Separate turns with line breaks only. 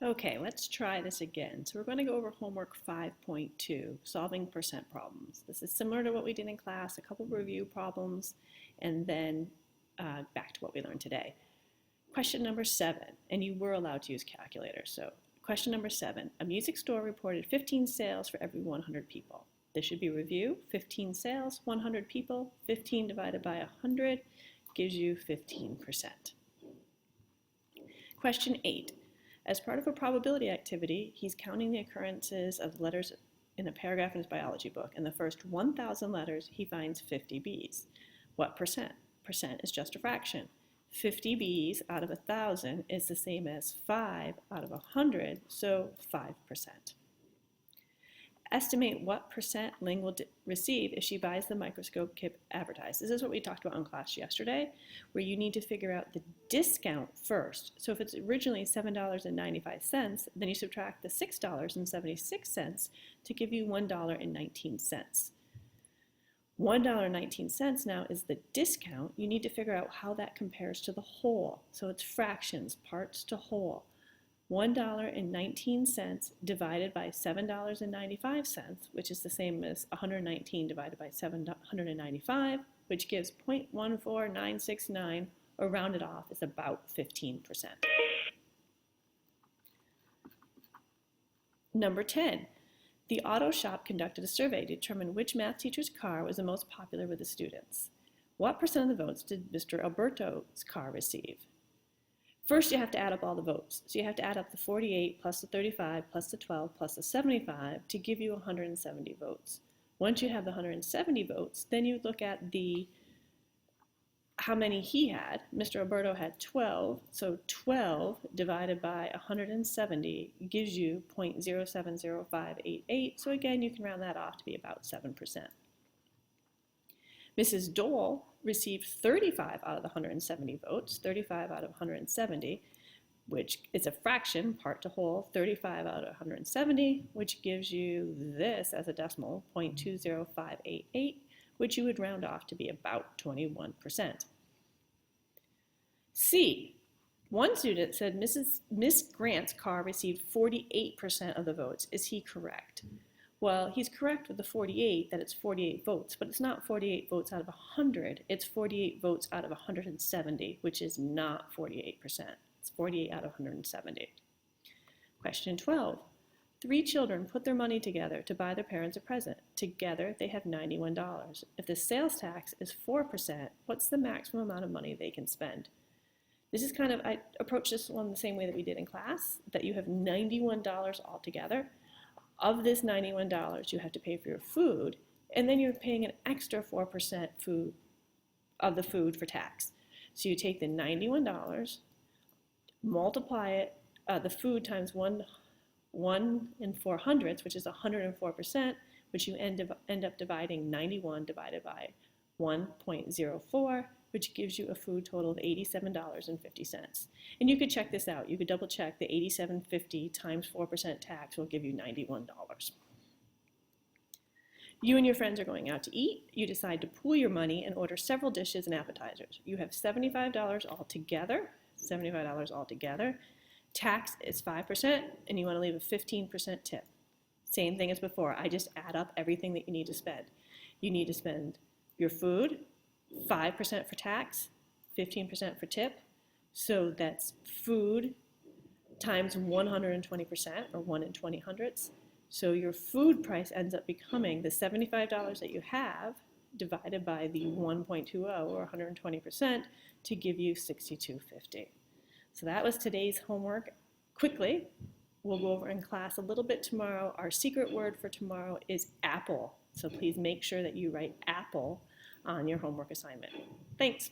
Okay, let's try this again. So we're going to go over homework 5.2, solving percent problems. This is similar to what we did in class, a couple of review problems, and then back to what we learned today. Question number 7, and you were allowed to use calculators. So question number 7, a music store reported 15 sales for every 100 people. This should be review, 15 sales, 100 people, 15 divided by 100 gives you 15%. Question 8. As part of a probability activity, he's counting the occurrences of letters in a paragraph in his biology book. In the first 1,000 letters, he finds 50 B's. What percent? Percent is just a fraction. 50 B's out of 1,000 is the same as 5 out of 100, so 5%. Estimate what percent Ling will receive if she buys the microscope kit advertised. This is what we talked about in class yesterday, where you need to figure out the discount first. So if it's originally $7.95, then you subtract the $6.76 to give you $1.19. $1.19 now is the discount. You need to figure out how that compares to the whole. So it's fractions, parts to whole. $1.19 divided by $7.95, which is the same as 119 divided by 795, which gives 0.14969, or rounded off is about 15%. Number 10, the auto shop conducted a survey to determine which math teacher's car was the most popular with the students. What percent of the votes did Mr. Alberto's car receive? First, you have to add up all the votes. So you have to add up the 48 plus the 35 plus the 12 plus the 75 to give you 170 votes. Once you have the 170 votes, then you look at how many he had. Mr. Alberto had 12, so 12 divided by 170 gives you 0.070588. So again, you can round that off to be about 7%. Mrs. Dole received 35 out of the 170 votes, 35 out of 170, which is a fraction, part to whole, 35 out of 170, which gives you this as a decimal, 0.20588, which you would round off to be about 21%. C. One student said Miss Grant's car received 48% of the votes. Is he correct? Well, he's correct with the 48, that it's 48 votes, but it's not 48 votes out of 100, it's 48 votes out of 170, which is not 48%. It's 48 out of 170. Question 12. 3 children put their money together to buy their parents a present. Together, they have $91. If the sales tax is 4%, what's the maximum amount of money they can spend? This is I approach this one the same way that we did in class, that you have $91 altogether. Of this $91, you have to pay for your food, and then you're paying an extra 4% of the food for tax. So you take the $91, multiply it, the food times 1 400, which is 104%, which you end up dividing 91 divided by 1.04, which gives you a food total of $87.50. And you could check this out. You could double check the $87.50 times 4% tax will give you $91. You and your friends are going out to eat. You decide to pool your money and order several dishes and appetizers. You have $75 altogether, Tax is 5%, and you want to leave a 15% tip. Same thing as before. I just add up everything that you need to spend. You need to spend your food, 5% for tax, 15% for tip. So that's food times 120%, or 1 in 20 hundredths. So your food price ends up becoming the $75 that you have divided by the 1.20, or 120%, to give you $62.50. So that was today's homework. Quickly, we'll go over in class a little bit tomorrow. Our secret word for tomorrow is apple. So please make sure that you write apple on your homework assignment. Thanks.